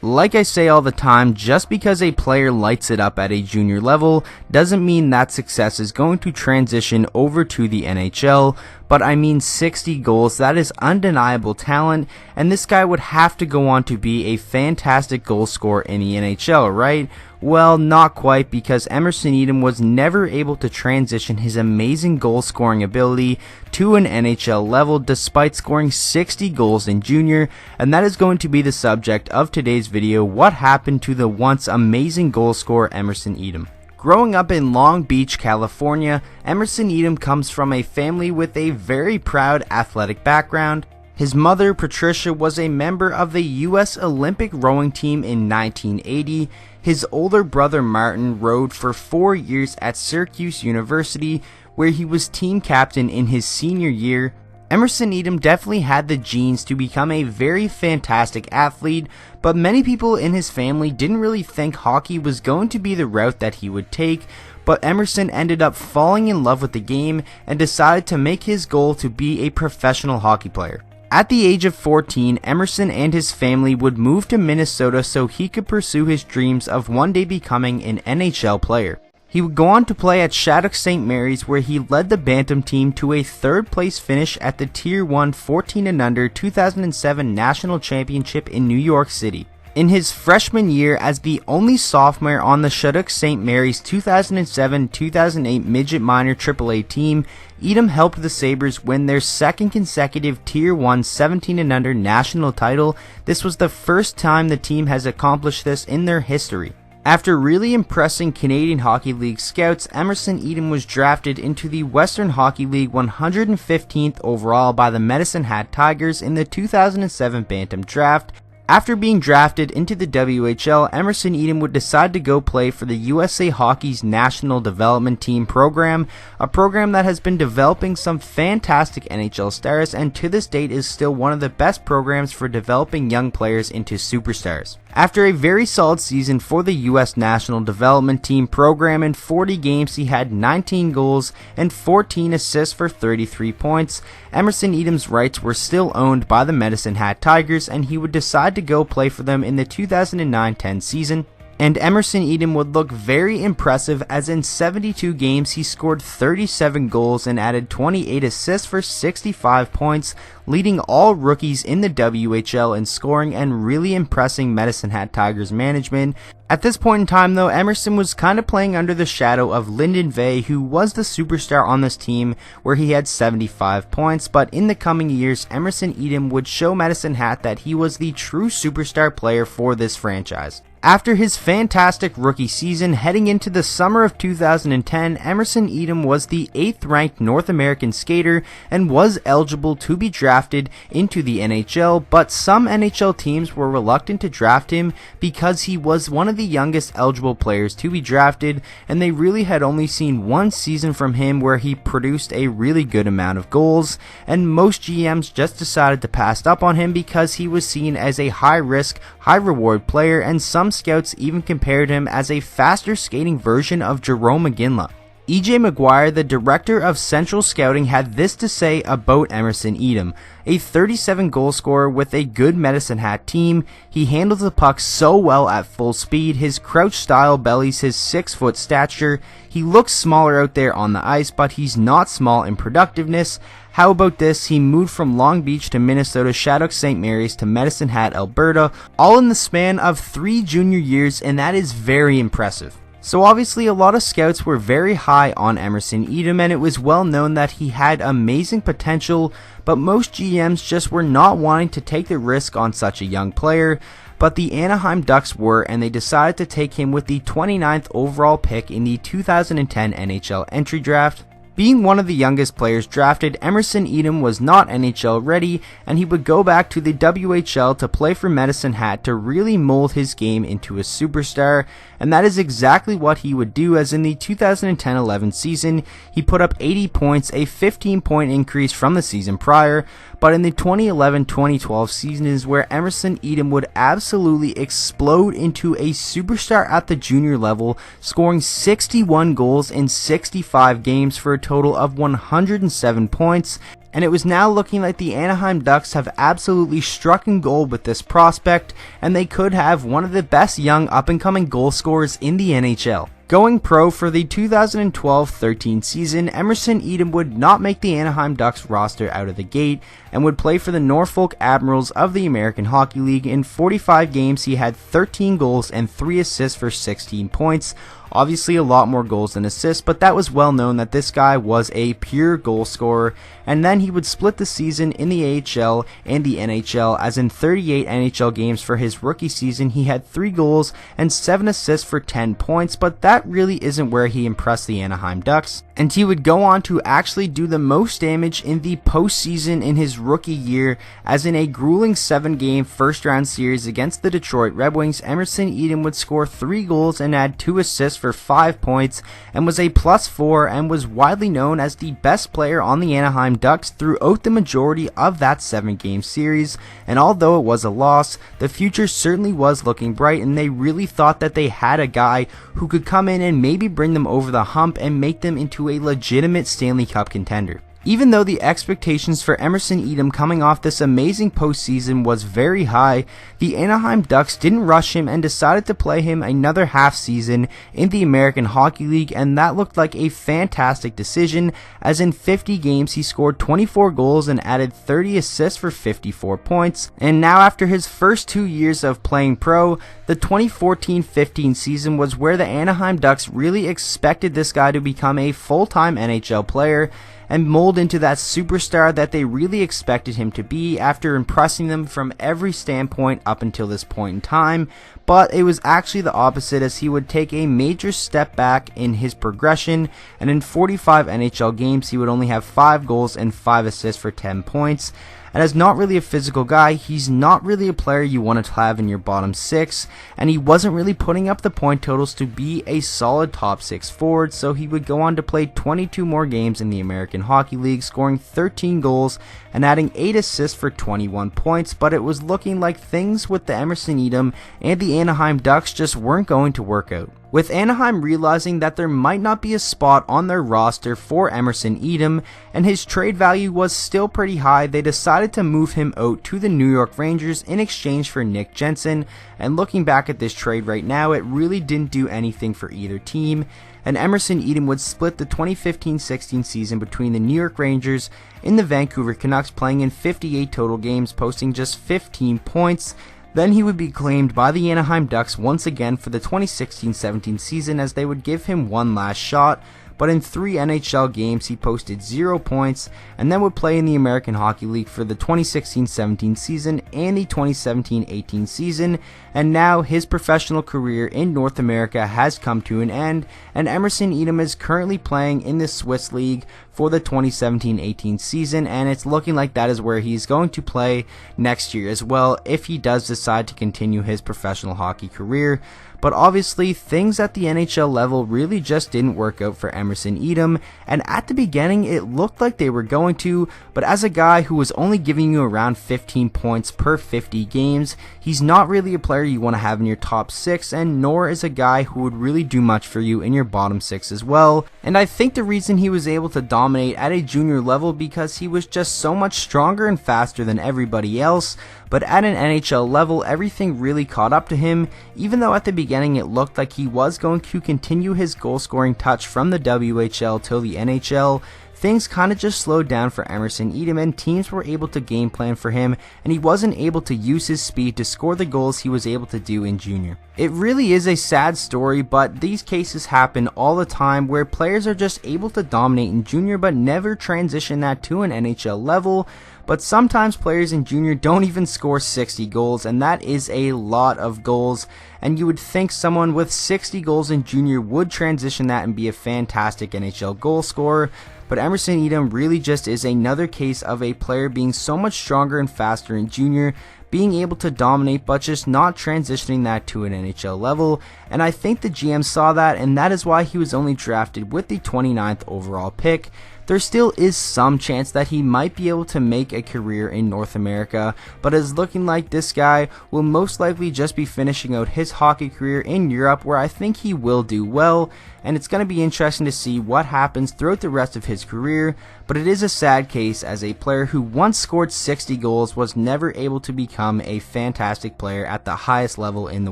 Like I say all the time, just because a player lights it up at a junior level doesn't mean that success is going to transition over to the NHL, but I mean 60 goals, that is undeniable talent, and this guy would have to go on to be a fantastic goal scorer in the NHL, right? Well, not quite, because Emerson Etem was never able to transition his amazing goal scoring ability to an NHL level despite scoring 60 goals in junior, and that is going to be the subject of today's video: what happened to the once amazing goal scorer Emerson Etem. Growing up in Long Beach, California, Emerson Etem comes from a family with a very proud athletic background. His mother, Patricia, was a member of the U.S. Olympic rowing team in 1980. His older brother, Martin, rowed for 4 years at Syracuse University, where he was team captain in his senior year. Emerson Etem definitely had the genes to become a very fantastic athlete, but many people in his family didn't really think hockey was going to be the route that he would take. But Emerson ended up falling in love with the game and decided to make his goal to be a professional hockey player. At the age of 14, Emerson and his family would move to Minnesota so he could pursue his dreams of one day becoming an NHL player. He would go on to play at Shattuck St. Mary's, where he led the Bantam team to a third place finish at the Tier 1 14 and under 2007 National Championship in New York City. In his freshman year as the only sophomore on the Shattuck St. Mary's 2007-2008 Midget Minor AAA team, Etem helped the Sabres win their second consecutive Tier 1 17 and under national title. This was the first time the team has accomplished this in their history. After really impressing Canadian Hockey League scouts, Emerson Etem was drafted into the Western Hockey League 115th overall by the Medicine Hat Tigers in the 2007 Bantam Draft. After being drafted into the WHL, Emerson Etem would decide to go play for the USA Hockey's National Development Team program, a program that has been developing some fantastic NHL stars and to this date is still one of the best programs for developing young players into superstars. After a very solid season for the US National Development Team program, in 40 games he had 19 goals and 14 assists for 33 points. Emerson Etem's rights were still owned by the Medicine Hat Tigers, and he would decide to go play for them in the 2009-10 season. And Emerson Etem would look very impressive, as in 72 games he scored 37 goals and added 28 assists for 65 points, leading all rookies in the WHL in scoring and really impressing Medicine Hat Tigers management. At this point in time though, Emerson was kind of playing under the shadow of Lyndon Vay, who was the superstar on this team where he had 75 points, but in the coming years Emerson Etem would show Medicine Hat that he was the true superstar player for this franchise. After his fantastic rookie season, heading into the summer of 2010, Emerson Etem was the 8th ranked North American skater and was eligible to be drafted into the NHL, but some NHL teams were reluctant to draft him because he was one of the youngest eligible players to be drafted, and they really had only seen one season from him where he produced a really good amount of goals, and most GMs just decided to pass up on him because he was seen as a high risk, high reward player, and some scouts even compared him as a faster skating version of Jerome McGinley. E.J. McGuire, the director of Central Scouting, had this to say about Emerson Etem: a 37 goal scorer with a good Medicine Hat team. He handles the puck so well at full speed. His crouch style bellies his 6-foot stature. He looks smaller out there on the ice, but he's not small in productiveness. How about this? He moved from Long Beach to Minnesota, Shattuck St. Mary's to Medicine Hat, Alberta, all in the span of 3 junior years, and that is very impressive. So obviously a lot of scouts were very high on Emerson Etem, and it was well known that he had amazing potential, but most GMs just were not wanting to take the risk on such a young player. But the Anaheim Ducks were, and they decided to take him with the 29th overall pick in the 2010 NHL entry draft. Being one of the youngest players drafted, Emerson Etem was not NHL ready, and he would go back to the WHL to play for Medicine Hat to really mold his game into a superstar, and that is exactly what he would do, as in the 2010-11 season, he put up 80 points, a 15-point increase from the season prior, but in the 2011-2012 season is where Emerson Etem would absolutely explode into a superstar at the junior level, scoring 61 goals in 65 games for a total of 107 points. And it was now looking like the Anaheim Ducks have absolutely struck in gold with this prospect, and they could have one of the best young up-and-coming goal scorers in the NHL. Going pro for the 2012-13 season, Emerson Etem would not make the Anaheim Ducks roster out of the gate and would play for the Norfolk Admirals of the American Hockey League. In 45 games, he had 13 goals and 3 assists for 16 points. Obviously a lot more goals than assists, but that was well known that this guy was a pure goal scorer. And then he would split the season in the AHL and the NHL, as in 38 NHL games for his rookie season, he had 3 goals and 7 assists for 10 points, but that really isn't where he impressed the Anaheim Ducks. And he would go on to actually do the most damage in the postseason in his rookie year, as in a grueling 7-game first-round series against the Detroit Red Wings, Emerson Etem would score 3 goals and add 2 assists for 5 points, and was a +4 and was widely known as the best player on the Anaheim Ducks throughout the majority of that 7-game series. And although it was a loss, the future certainly was looking bright, and they really thought that they had a guy who could come in and maybe bring them over the hump and make them into a legitimate Stanley Cup contender. Even though the expectations for Emerson Etem coming off this amazing postseason was very high, the Anaheim Ducks didn't rush him and decided to play him another half season in the American Hockey League, and that looked like a fantastic decision, as in 50 games he scored 24 goals and added 30 assists for 54 points. And now after his first 2 years of playing pro, the 2014-15 season was where the Anaheim Ducks really expected this guy to become a full-time NHL player and mold into that superstar that they really expected him to be after impressing them from every standpoint up until this point in time. But it was actually the opposite, as he would take a major step back in his progression, and in 45 NHL games he would only have 5 goals and 5 assists for 10 points. And as not really a physical guy, he's not really a player you want to have in your bottom 6, and he wasn't really putting up the point totals to be a solid top 6 forward, so he would go on to play 22 more games in the American Hockey League, scoring 13 goals and adding 8 assists for 21 points. But it was looking like things with the Emerson Etem and the Anaheim Ducks just weren't going to work out. With Anaheim realizing that there might not be a spot on their roster for Emerson Etem, and his trade value was still pretty high, they decided to move him out to the New York Rangers in exchange for Nick Jensen. And looking back at this trade right now, it really didn't do anything for either team, and Emerson Etem would split the 2015-16 season between the New York Rangers and the Vancouver Canucks, playing in 58 total games, posting just 15 points. Then he would be claimed by the Anaheim Ducks once again for the 2016-17 season, as they would give him one last shot. But in 3 NHL games he posted 0 points, and then would play in the American Hockey League for the 2016-17 season and the 2017-18 season. And now his professional career in North America has come to an end, and Emerson Etem is currently playing in the Swiss League for the 2017-18 season, and it's looking like that is where he's going to play next year as well, if he does decide to continue his professional hockey career. But obviously things at the NHL level really just didn't work out for Emerson Etem, and at the beginning it looked like they were going to, but as a guy who was only giving you around 15 points per 50 games, he's not really a player you want to have in your top 6, and nor is a guy who would really do much for you in your bottom 6 as well. And I think the reason he was able to dominate at a junior level because he was just so much stronger and faster than everybody else, but at an NHL level everything really caught up to him. Even though at the beginning it looked like he was going to continue his goal scoring touch from the WHL till the NHL, things kind of just slowed down for Emerson Etem, and teams were able to game plan for him, and he wasn't able to use his speed to score the goals he was able to do in junior. It really is a sad story, but these cases happen all the time where players are just able to dominate in junior but never transition that to an NHL level. But sometimes players in junior don't even score 60 goals, and that is a lot of goals, and you would think someone with 60 goals in junior would transition that and be a fantastic NHL goal scorer. But Emerson Etem really just is another case of a player being so much stronger and faster in junior, being able to dominate but just not transitioning that to an NHL level, and I think the GM saw that, and that is why he was only drafted with the 29th overall pick. There still is some chance that he might be able to make a career in North America, but it's looking like this guy will most likely just be finishing out his hockey career in Europe, where I think he will do well, and it's going to be interesting to see what happens throughout the rest of his career. But it is a sad case, as a player who once scored 60 goals was never able to become a fantastic player at the highest level in the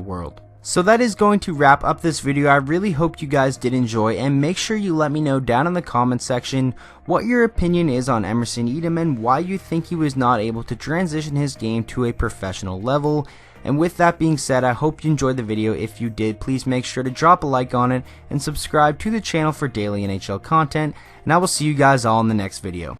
world. So that is going to wrap up this video. I really hope you guys did enjoy, and make sure you let me know down in the comments section what your opinion is on Emerson Etem and why you think he was not able to transition his game to a professional level. And with that being said, I hope you enjoyed the video. If you did, please make sure to drop a like on it and subscribe to the channel for daily NHL content, and I will see you guys all in the next video.